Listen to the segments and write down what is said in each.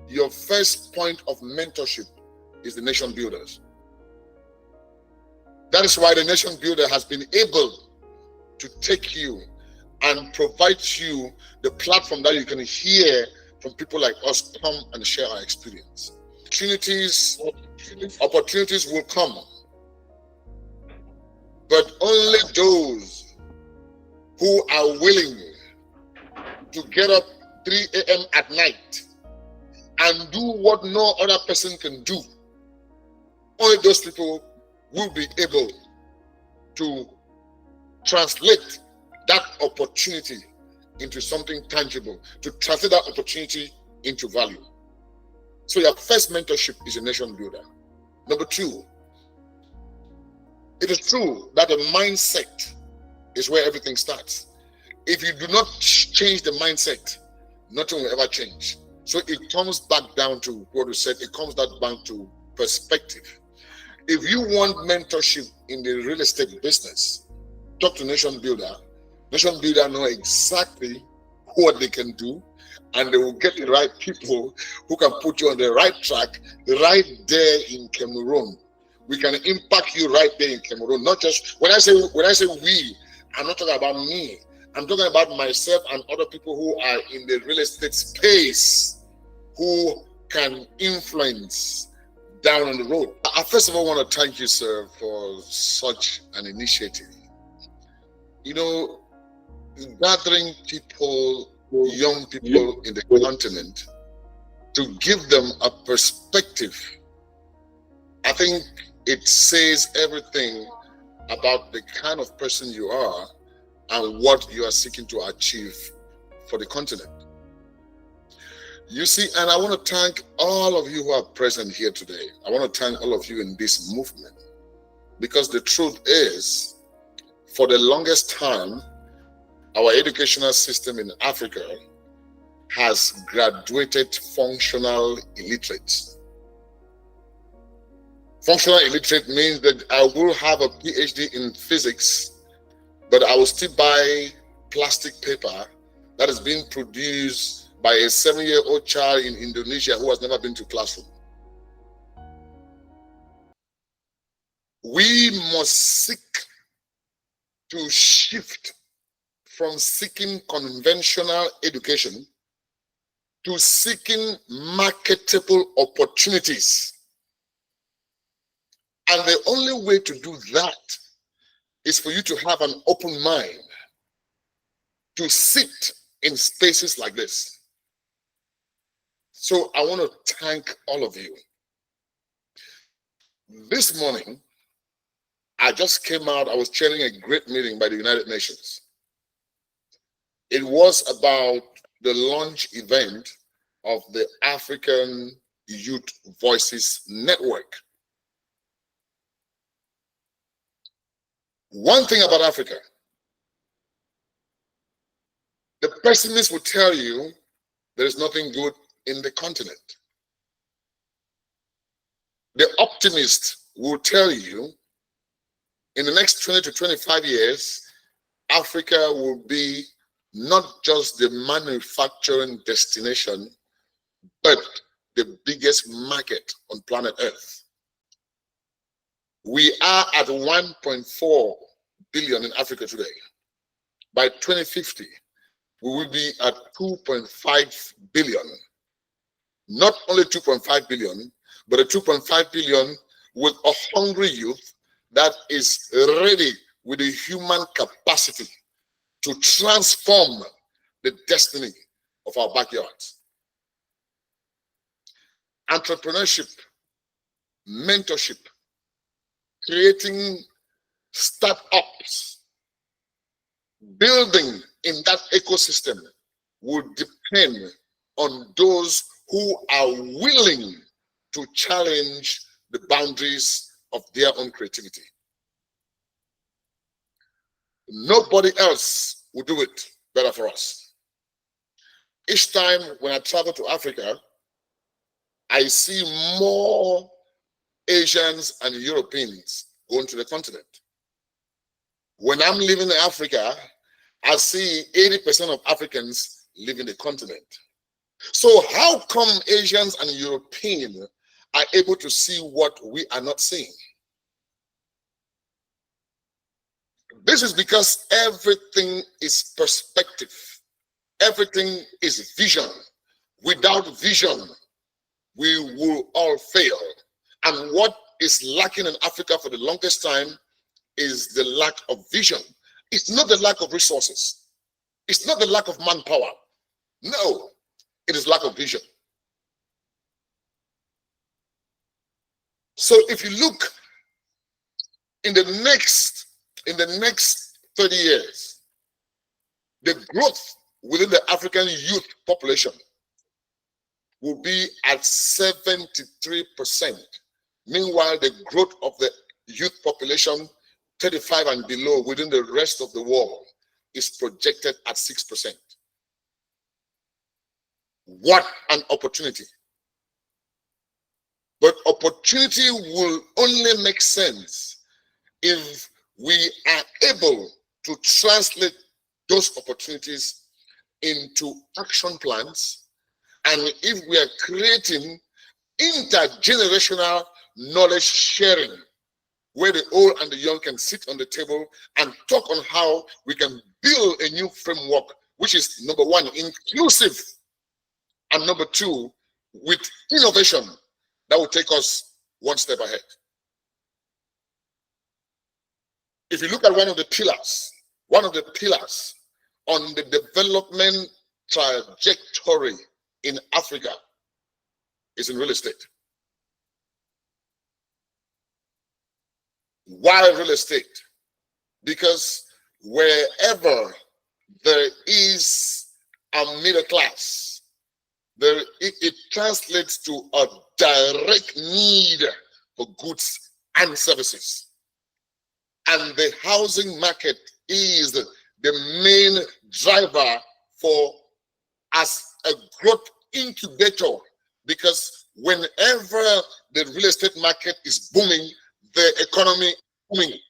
your first point of mentorship is the nation builders. That is why the nation builder has been able to take you and provide you the platform that you can hear from people like us come and share our experience. Opportunities will come, but only those who are willing to get up 3 a.m. at night and do what no other person can do, only those people will be able to translate that opportunity into something tangible, to translate that opportunity into value. So your first mentorship is a nation builder. Number two, it is true that the mindset is where everything starts. If you do not change the mindset, nothing will ever change. So it comes back down to what we said, it comes back down to perspective. If you want mentorship in the real estate business, talk to nation builder. Nation builder know exactly what they can do, and they will get the right people who can put you on the right track right there in Cameroon. We can impact you right there in Cameroon. Not just when I say we, I'm not talking about me. I'm talking about myself and other people who are in the real estate space who can influence down on the road. I first of all want to thank you, sir, for such an initiative. You know, gathering people, young people in the continent, to give them a perspective, I think it says everything about the kind of person you are and what you are seeking to achieve for the continent. You see, and I want to thank all of you who are present here today. I want to thank all of you in this movement, because the truth is, for the longest time, our educational system in Africa has graduated functional illiterates. Functional illiterate means that I will have a PhD in physics, but I will still buy plastic paper that is being produced by a 7-year-old child in Indonesia who has never been to classroom. We must seek to shift from seeking conventional education to seeking marketable opportunities. And the only way to do that is for you to have an open mind to sit in spaces like this. So I want to thank all of you. This morning, I just came out, I was chairing a great meeting by the United Nations. It was about the launch event of the African Youth Voices Network. One thing about Africa, the pessimist will tell you there is nothing good in the continent. The optimist will tell you in the next 20 to 25 years, Africa will be not just the manufacturing destination, but the biggest market on planet Earth. We are at 1.4 billion in Africa today. By 2050, we will be at 2.5 billion. Not only 2.5 billion, but a 2.5 billion with a hungry youth that is ready with the human capacity to transform the destiny of our backyards. Entrepreneurship, mentorship, creating startups, building in that ecosystem will depend on those who are willing to challenge the boundaries of their own creativity. Nobody else will do it better for us. Each time when I travel to Africa, I see more Asians and Europeans going to the continent. When I'm living in Africa, I see 80% of Africans live in the continent. So how come Asians and Europeans are able to see what we are not seeing? This is because everything is perspective. Everything is vision. Without vision, we will all fail. And what is lacking in Africa for the longest time is the lack of vision. It's not the lack of resources. It's not the lack of manpower. No, it is lack of vision. So if you look in the next 30 years, the growth within the African youth population will be at 73%. Meanwhile, the growth of the youth population 35 and below within the rest of the world is projected at 6%. What an opportunity. But opportunity will only make sense if we are able to translate those opportunities into action plans, and if we are creating intergenerational knowledge sharing, where the old and the young can sit on the table and talk on how we can build a new framework, which is number one, inclusive, and number two, with innovation that will take us one step ahead. If you look at one of the pillars on the development trajectory in Africa is in real estate. Why real estate? Because wherever there is a middle class, it translates to a direct need for goods and services. And the housing market is the main driver for as a growth incubator, because whenever the real estate market is booming, the economy is booming.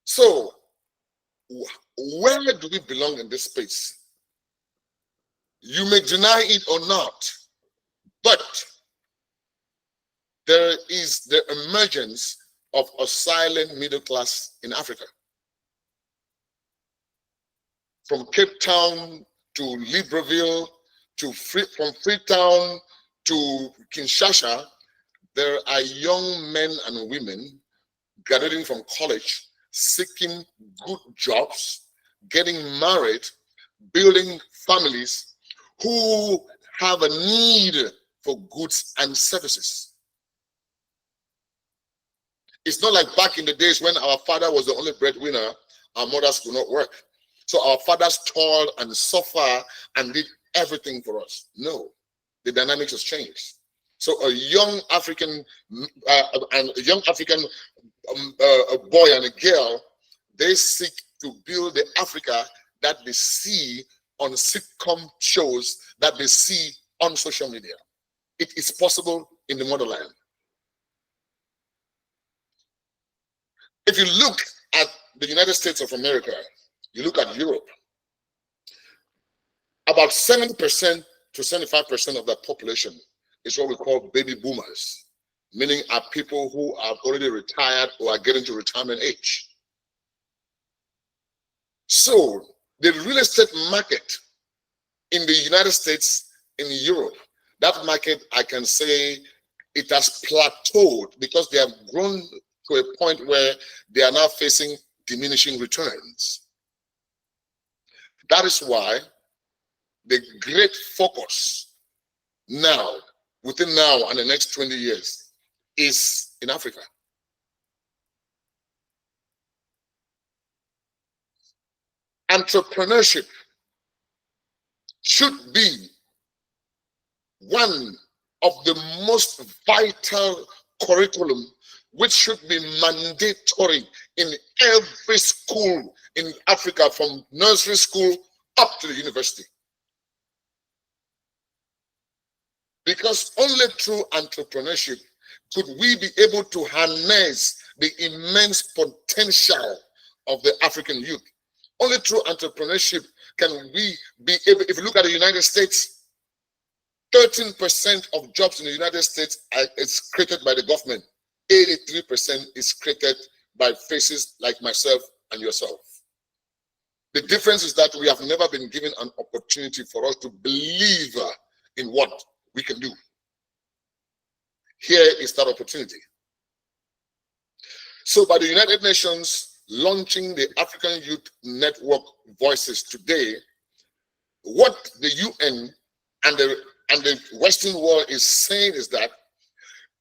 So where do we belong in this space? You may deny it or not, but there is the emergence of a silent middle class in Africa. From Cape Town to Libreville, from Freetown to Kinshasa, there are young men and women graduating from college, seeking good jobs, getting married, building families, who have a need for goods and services. It's not like back in the days when our father was the only breadwinner, our mothers could not work. So our fathers toiled and suffered and did everything for us. No, the dynamics has changed. So a young African a boy and a girl, they seek to build the Africa that they see on sitcom shows, that they see on social media. It is possible in the motherland. If you look at the United States of America, you look at Europe, about 70% to 75% of that population is what we call baby boomers, meaning are people who are already retired or are getting to retirement age. So the real estate market in the United States, in Europe, that market, I can say it has plateaued because they have grown to a point where they are now facing diminishing returns. That is why the great focus now, within now and the next 20 years, is in Africa. Entrepreneurship should be one of the most vital curriculum which should be mandatory in every school in Africa, from nursery school up to the university. Because only through entrepreneurship could we be able to harness the immense potential of the African youth. Only through entrepreneurship can we be able, if you look at the United States, 13% of jobs in the United States is created by the government. 83% is created by faces like myself and yourself. The difference is that we have never been given an opportunity for us to believe in what we can do. Here is that opportunity. So by the United Nations launching the African Youth Network Voices today, what the UN and the Western world is saying is that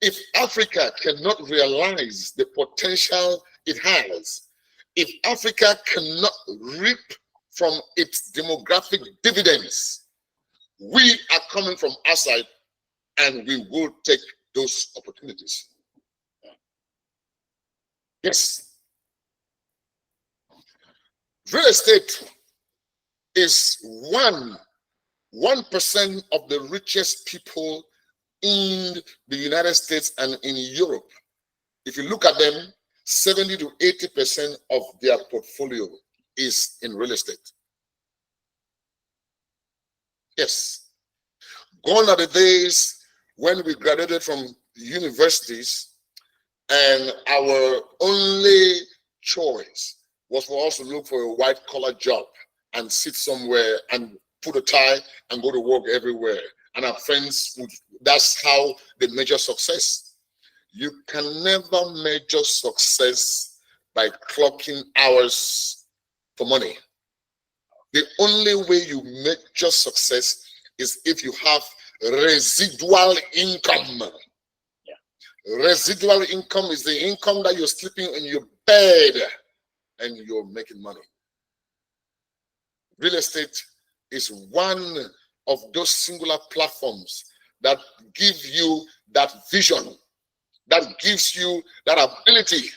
if Africa cannot realize the potential it has, if Africa cannot reap from its demographic dividends, we are coming from outside and we will take those opportunities. Yes. Real estate is 1% of the richest people in the United States and in Europe. If you look at them, 70 to 80% of their portfolio is in real estate. Yes. Gone are the days when we graduated from universities and our only choice was for us to look for a white-collar job and sit somewhere and put a tie and go to work everywhere. And our friends, that's how they measure success. You can never measure success by clocking hours for money. The only way you measure success is if you have residual income. Residual income is the income that you're sleeping in your bed and you're making money. Real estate is one of those singular platforms that give you that vision, that gives you that ability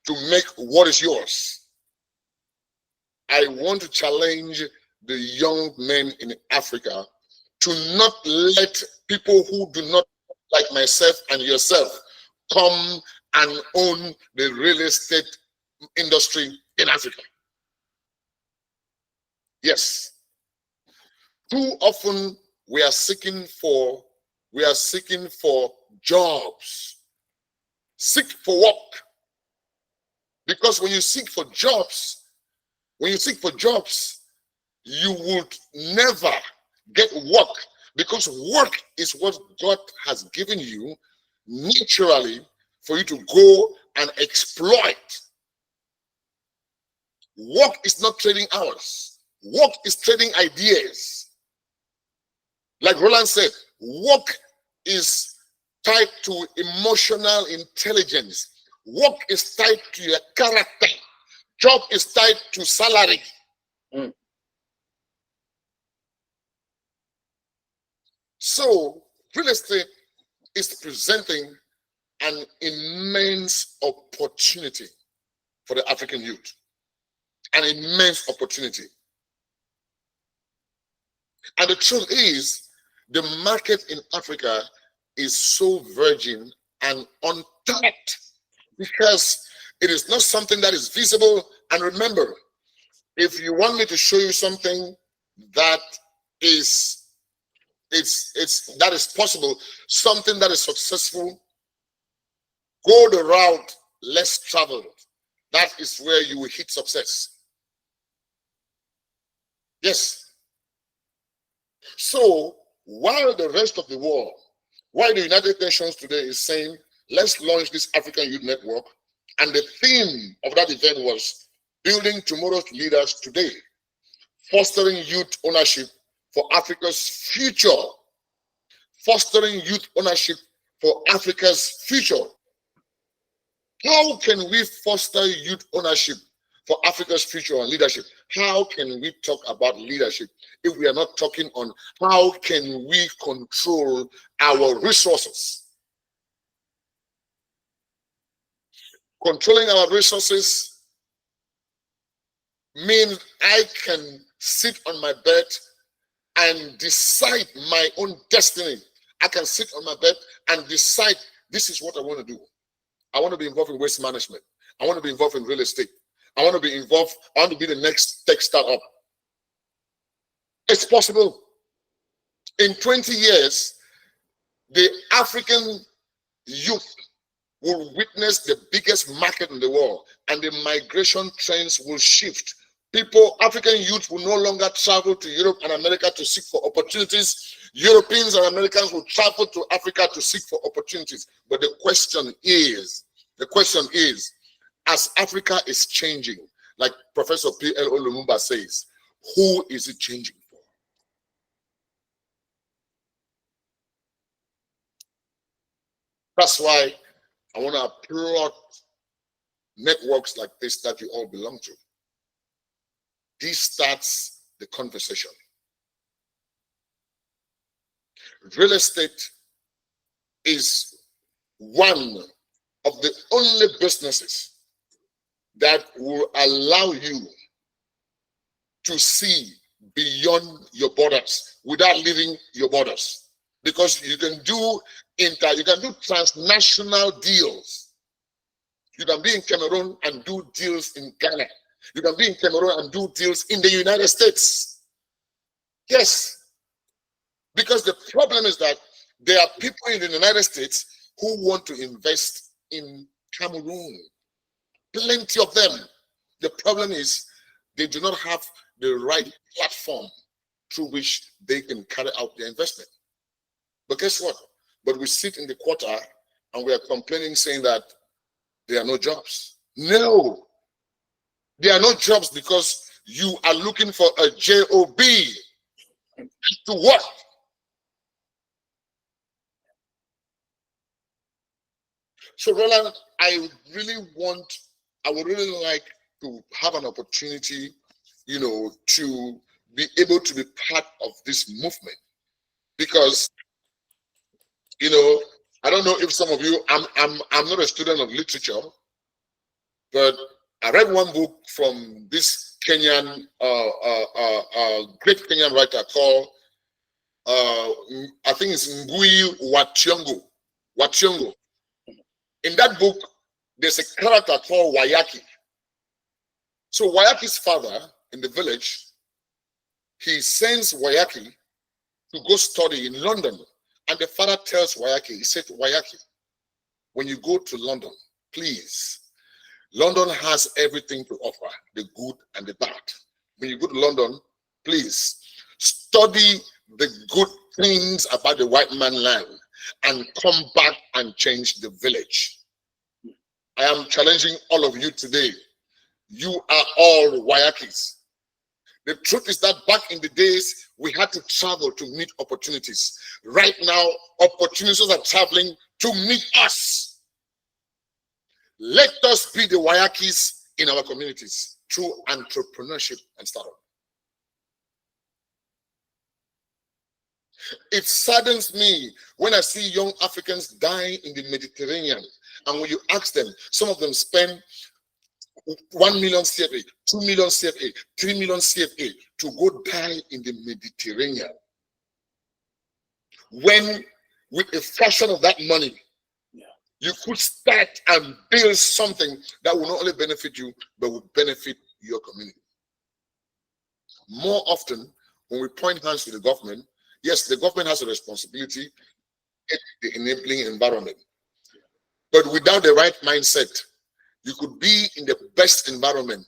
to make what is yours. I want to challenge the young men in Africa to not let people who do not like myself and yourself come and own the real estate industry in Africa. Yes. Too often we are seeking for jobs. Seek for work. Because when you seek for jobs, you would never get work, because work is what God has given you naturally for you to go and exploit. Work is not trading hours. Work is trading ideas. Like Roland said, work is tied to emotional intelligence. Work is tied to your character. Job is tied to salary. So real estate is presenting an immense opportunity for the African youth. An immense opportunity. And the truth is, the market in Africa is so virgin and untapped because it is not something that is visible. And remember, if you want me to show you something that is possible, something that is successful, go the route less traveled. That is where you will hit success. Yes. So while the rest of the world, while the United Nations today is saying, let's launch this African Youth Network, and the theme of that event was building tomorrow's leaders today, fostering youth ownership for Africa's future, fostering youth ownership for Africa's future. How can we foster youth ownership for Africa's future and leadership? How can we talk about leadership if we are not talking on how can we control our resources? Controlling our resources means I can sit on my bed and decide my own destiny. I can sit on my bed and decide this is what I want to do. I want to be involved in waste management. I want to be involved in real estate. I want to be involved. I want to be the next tech startup. It's possible. In 20 years, the African youth will witness the biggest market in the world, and the migration trends will shift. African youth will no longer travel to Europe and America to seek for opportunities. Europeans and Americans will travel to Africa to seek for opportunities. But the question is, as Africa is changing, like Professor P.L.O. Lumumba says, who is it changing for? That's why I want to applaud networks like this that you all belong to. This starts the conversation. Real estate is one of the only businesses that will allow you to see beyond your borders without leaving your borders, because you can do transnational deals. You can be in Cameroon and do deals in Ghana. You can be in Cameroon and do deals in the United States. Yes, because the problem is that there are people in the United States who want to invest in Cameroon. Plenty of them. The problem is they do not have the right platform through which they can carry out their investment. But guess what? But we sit in the quarter and we are complaining, saying that there are no jobs. No, there are no jobs because you are looking for a job to what? So Roland, I would really like to have an opportunity, to be able to be part of this movement, because, I don't know if some of you, I'm not a student of literature, but I read one book from this Kenyan, great Kenyan writer called, I think it's Ngui Wationgo. In that book, there's a character called Wayaki. So Wayaki's father in the village, he sends Wayaki to go study in London. And the father tells Wayaki, he said, Wayaki, when you go to London, please, London has everything to offer, the good and the bad. When you go to London, please study the good things about the white man land and come back and change the village. I am challenging all of you today. You are all Wayakis. The truth is that back in the days, we had to travel to meet opportunities. Right now, opportunities are traveling to meet us. Let us be the Wayakis in our communities through entrepreneurship and startup. It saddens me when I see young Africans dying in the Mediterranean. And when you ask them, some of them spend 1 million CFA, 2 million CFA, 3 million CFA to go die in the Mediterranean. When with a fraction of that money, you could start and build something that will not only benefit you, but will benefit your community. More often, when we point hands to the government, yes, the government has a responsibility in the enabling environment. But without the right mindset, you could be in the best environment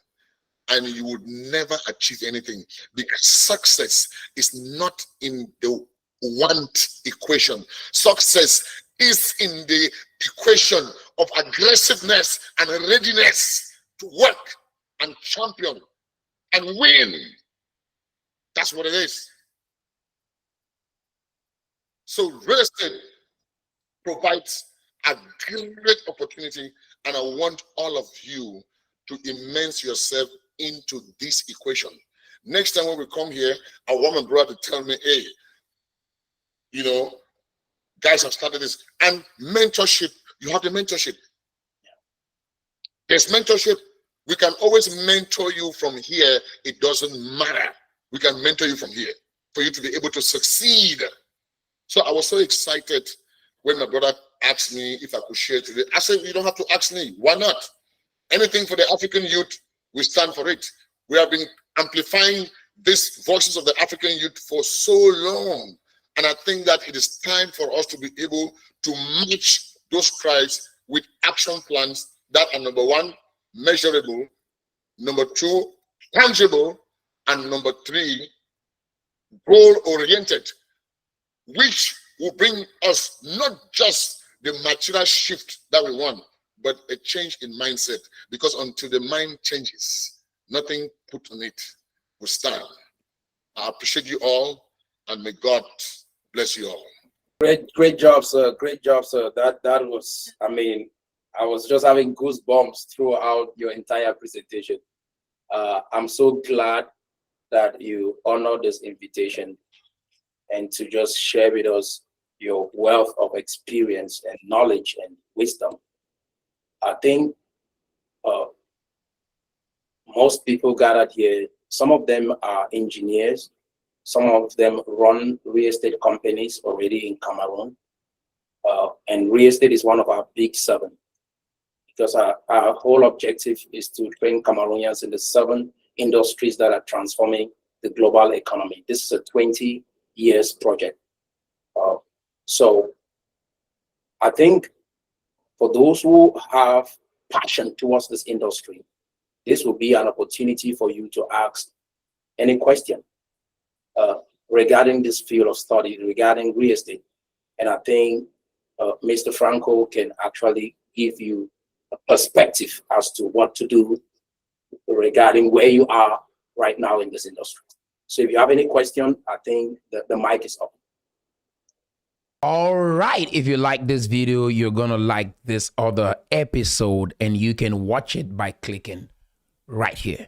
and you would never achieve anything, because success is not in the want equation. Success is in the equation of aggressiveness and readiness to work and champion and win. That's what it is. So real estate provides a great opportunity, and I want all of you to immerse yourself into this equation. Next time when we come here, I want my brother to tell me, hey, guys have started this. And mentorship, you have the mentorship. There's mentorship. We can always mentor you from here. It doesn't matter. We can mentor you from here for you to be able to succeed. So I was so excited when my brother asked me if I could share today. I said, you don't have to ask me. Why not? Anything for the African youth, we stand for it. We have been amplifying these voices of the African youth for so long. And I think that it is time for us to be able to match those cries with action plans that are, number one, measurable, number two, tangible, and number three, goal-oriented, which will bring us not just the material shift that we want, but a change in mindset. Because until the mind changes, nothing put on it will stand. I appreciate you all, and may God bless you all. Great job, sir. Great job, sir. That was, I mean, I was just having goosebumps throughout your entire presentation. I'm so glad that you honor this invitation and to just share with us your wealth of experience and knowledge and wisdom. I think most people gathered here, some of them are engineers, some of them run real estate companies already in Cameroon. And real estate is one of our big 7, because our whole objective is to train Cameroonians in the 7 industries that are transforming the global economy. This is a 20 years project. So I think for those who have passion towards this industry, this will be an opportunity for you to ask any question regarding this field of study, regarding real estate. And I think Mr. Franco can actually give you a perspective as to what to do regarding where you are right now in this industry. So if you have any question, I think that the mic is up. All right, if you like this video, you're gonna like this other episode, and you can watch it by clicking right here.